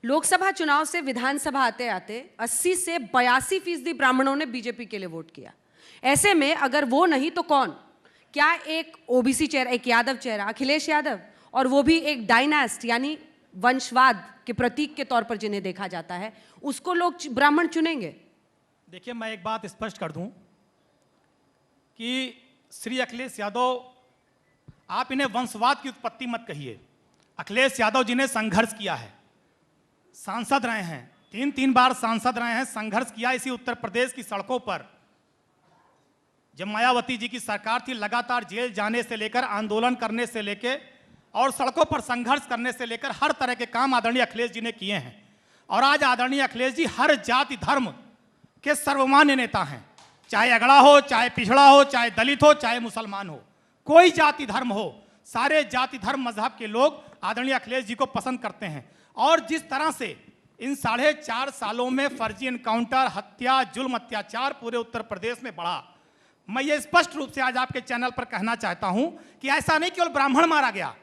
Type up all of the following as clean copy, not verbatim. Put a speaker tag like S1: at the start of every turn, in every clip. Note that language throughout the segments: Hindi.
S1: लोकसभा चुनाव से विधानसभा आते आते 80 से 82% ब्राह्मणों ने बीजेपी के लिए वोट किया। ऐसे में अगर वो नहीं तो कौन? क्या एक ओबीसी चेहरा, एक यादव चेहरा अखिलेश यादव, और वो भी एक डायनास्ट यानी वंशवाद के प्रतीक के तौर पर जिन्हें देखा जाता है, उसको लोग ब्राह्मण चुनेंगे?
S2: देखिए, मैं एक बात स्पष्ट कर दूं कि श्री अखिलेश यादव, आप इन्हें वंशवाद की उत्पत्ति मत कहिए। अखिलेश यादव जी ने संघर्ष किया है, सांसद रहे हैं, 3 बार सांसद रहे हैं, संघर्ष किया इसी उत्तर प्रदेश की सड़कों पर। जब मायावती जी की सरकार थी, लगातार जेल जाने से लेकर, आंदोलन करने से लेकर और सड़कों पर संघर्ष करने से लेकर हर तरह के काम आदरणीय अखिलेश जी ने किए हैं। और आज आदरणीय अखिलेश जी हर जाति धर्म के सर्वमान्य नेता हैं, चाहे अगड़ा हो, चाहे पिछड़ा हो, चाहे दलित हो, चाहे मुसलमान हो, कोई जाति धर्म हो, सारे जाति धर्म मजहब के लोग आदरणीय अखिलेश जी को पसंद करते हैं। और जिस तरह से इन 4.5 सालों में फर्जी एनकाउंटर, हत्या, जुल्म, अत्याचार पूरे उत्तर प्रदेश में बढ़ा, मैं ये स्पष्ट रूप से आज आपके चैनल पर कहना चाहता हूं कि ऐसा नहीं केवल ब्राह्मण मारा गया,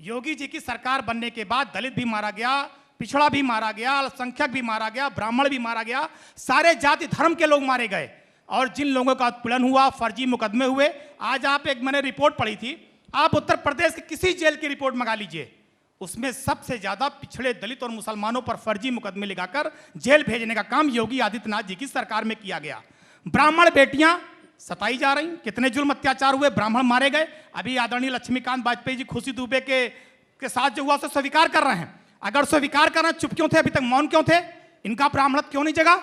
S2: योगी जी की सरकार बनने के बाद दलित भी मारा गया, पिछड़ा भी मारा गया, अल्पसंख्यक भी मारा गया, ब्राह्मण भी मारा गया, सारे जाति धर्म के लोग मारे गए। और जिन लोगों का उत्पीड़न हुआ, फर्जी मुकदमे हुए, आज आप एक, मैंने रिपोर्ट पढ़ी थी, आप उत्तर प्रदेश के किसी जेल की रिपोर्ट मंगा लीजिए, उसमें सबसे ज्यादा पिछड़े, दलित और मुसलमानों पर फर्जी मुकदमे लगाकर जेल भेजने का काम योगी आदित्यनाथ जी की सरकार में किया गया। ब्राह्मण बेटियां सताई जा रही, कितने जुल्म अत्याचार हुए, ब्राह्मण मारे गए। अभी आदरणीय लक्ष्मीकांत वाजपेयी जी खुशी दुबे के साथ जो हुआ उसे स्वीकार कर रहे हैं। अगर स्वीकार करना, चुप क्यों थे, अभी तक मौन क्यों थे? इनका ब्राह्मणत्व क्यों नहीं जगा?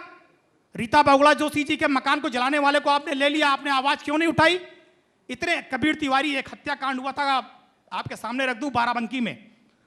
S2: रीता बहुगुणा जोशी जी के मकान को जलाने वाले को आपने ले लिया, आपने आवाज क्यों नहीं उठाई? इतने, कबीर तिवारी, एक हत्याकांड हुआ था, आपके सामने रख दूं, बाराबंकी में,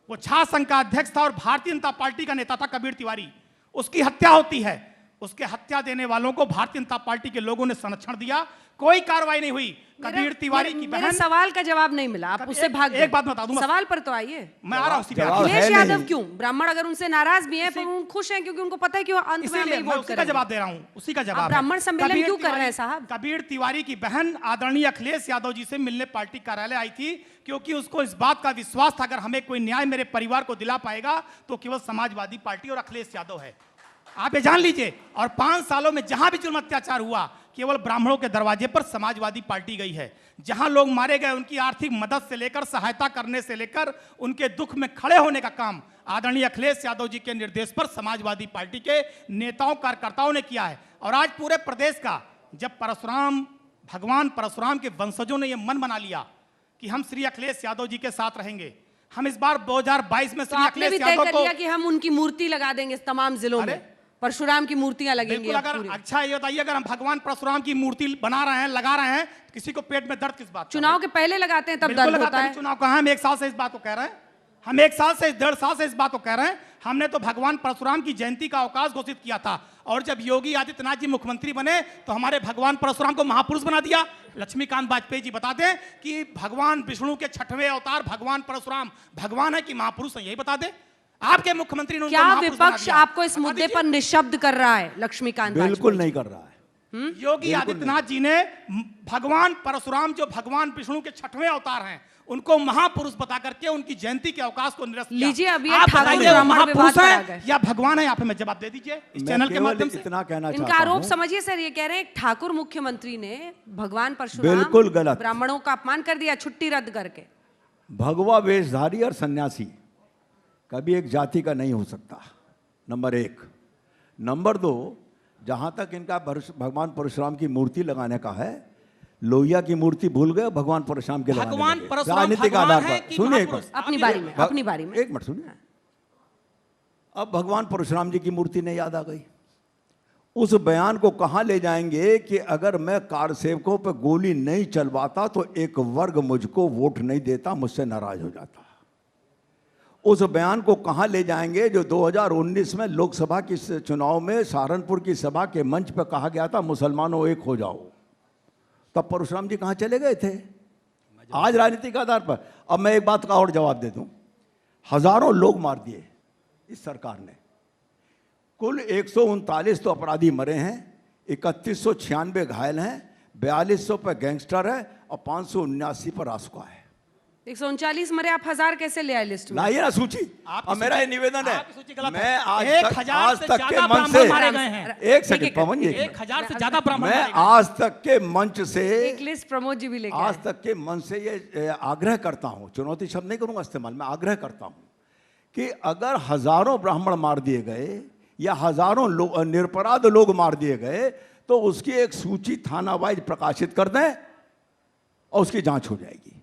S2: वो छात्र संघ का अध्यक्ष था और भारतीय जनता पार्टी का नेता था कबीर तिवारी, उसकी हत्या होती है। उसके हत्या देने वालों को भारतीय जनता पार्टी के लोगों ने संरक्षण दिया, कोई कार्रवाई नहीं हुई। कबीर तिवारी की बहन,
S1: सवाल का जवाब नहीं मिला, आप उससे भाग गए।
S2: एक बात बता दूं,
S1: सवाल पर तो आइए,
S2: मैं आ रहा हूं।
S1: अखिलेश यादव क्यों? ब्राह्मण अगर उनसे नाराज भी हैं, तो खुश हैं क्योंकि उनको पता है कि वो अंत में हमें वोट करेंगे।
S2: जवाब दे रहा हूं, उसी का जवाब।
S1: ब्राह्मण सम्मेलन क्यों कर रहे हैं साहब?
S2: कबीर तिवारी की बहन आदरणीय अखिलेश यादव जी से मिलने पार्टी कार्यालय आई थी, क्योंकि उसको इस बात का विश्वास था अगर हमें कोई न्याय मेरे परिवार को दिला पाएगा तो केवल समाजवादी पार्टी और अखिलेश यादव है। आप ये जान लीजिए। और 5 सालों में जहां भी जुल्म अत्याचार हुआ, केवल ब्राह्मणों के दरवाजे पर समाजवादी पार्टी गई है। जहां लोग मारे गए, उनकी आर्थिक मदद से लेकर, सहायता करने से लेकर, उनके दुख में खड़े होने का काम आदरणीय अखिलेश यादव जी के निर्देश पर समाजवादी पार्टी के नेताओं, कार्यकर्ताओं ने किया है। और आज पूरे प्रदेश का, जब भगवान परशुराम के वंशजों ने यह मन बना लिया कि हम श्री अखिलेश यादव जी के साथ रहेंगे, हम इस बार 2022 में श्री अखिलेश यादव को,
S1: कि हम उनकी मूर्ति लगा देंगे तमाम जिलों में, परशुराम की मूर्तियां लगेंगी।
S2: अगर अच्छा ये बताइए, अगर हम भगवान परशुराम की मूर्ति बना रहे हैं, लगा रहे हैं, तो किसी को पेट में दर्द किस बात?
S1: चुनाव के पहले लगाते हैं तब दर्द होता है।
S2: चुनाव का हम 1 साल से इस बात को कह रहे हैं, हम 1 साल से, 1.5 साल से इस बात को कह रहे हैं। हमने तो भगवान परशुराम की जयंती का अवकाश घोषित किया था, और जब योगी आदित्यनाथ जी मुख्यमंत्री बने तो हमारे भगवान परशुराम को महापुरुष बना दिया। लक्ष्मीकांत वाजपेयी जी बता दें कि भगवान विष्णु के 6वें अवतार भगवान परशुराम भगवान है कि महापुरुष है, यही बता दें। आपके मुख्यमंत्री ने,
S1: क्या विपक्ष आपको इस मुद्दे पर निशब्द कर रहा है? लक्ष्मीकांत
S3: बिल्कुल नहीं कर रहा है।
S2: योगी आदित्यनाथ जी ने भगवान परशुराम, जो भगवान विष्णु के 6वें अवतार हैं, उनको महापुरुष बता करके उनकी जयंती के अवकाश को निरस्त किया।
S1: लीजिए, अभी
S2: आप बताइए, महापुरुष है या भगवान है? आप हमें जवाब दे दीजिए इस चैनल के माध्यम से।
S3: इतना कहना
S1: इनका आरोप समझिए सर, ये कह रहे हैं ठाकुर मुख्यमंत्री ने भगवान परशुराम,
S3: बिल्कुल गलत,
S1: ब्राह्मणों का अपमान कर दिया, छुट्टी रद्द करके।
S3: भगवा वेशधारी और सन्यासी कभी एक जाति का नहीं हो सकता, नंबर 1। नंबर 2, जहां तक इनका भगवान परशुराम की मूर्ति लगाने का है, लोहिया की मूर्ति भूल गए, भगवान परशुराम के
S2: भगवान परशुराम
S3: राजनीतिक आधार पर। सुनिए
S1: अपनी बारी में, अपनी बारी में
S3: एक मिनट सुनिए। अब भगवान परशुराम जी की मूर्ति नहीं याद आ गई, उस बयान को कहां ले जाएंगे कि अगर मैं कार सेवकों पर गोली नहीं चलवाता तो एक वर्ग मुझको वोट नहीं देता, मुझसे नाराज हो जाता। उस बयान को कहां ले जाएंगे जो 2019 में लोकसभा की चुनाव में सहारनपुर की सभा के मंच पर कहा गया था, मुसलमानों एक हो जाओ। तब परशुराम जी कहां चले गए थे? आज राजनीतिक आधार पर। अब मैं एक बात का और जवाब दे दूं, हजारों लोग मार दिए इस सरकार ने, कुल 139 तो अपराधी मरे हैं, 3196 घायल हैं, 4200 पर गैंगस्टर है और 579 पर रासुका है।
S1: 139 मरे, आप 1000 कैसे ले आए लिस्ट में?
S3: लाइए ना सूची।
S2: आपकी
S3: और मेरा ये
S2: सूची-
S3: निवेदन है,
S2: आपकी सूची गलत
S3: मैं
S2: है।
S3: आज
S2: 1000
S3: तक
S2: से
S3: के
S2: ज्यादा
S3: मंच
S2: ब्राह्मण
S3: से
S2: मारे गए हैं।
S3: एक सेकंड पवन जी,
S2: 1000 से ज्यादा ब्राह्मण
S3: मैं
S2: मारे गए हैं।
S3: आज तक के मंच से,
S1: एक लिस्ट प्रमोद जी भी लेके
S3: आज
S1: आए।
S3: तक के मंच से ये आग्रह करता हूं, चुनौती शब्द नहीं करूंगा इस्तेमाल, मैं आग्रह करता हूं कि अगर हजारों ब्राह्मण मार दिए गए या हजारों लोग निरपराध लोग मार दिए गए तो उसकी एक सूची थाना वाइज प्रकाशित कर दें और उसकी जांच हो जाएगी।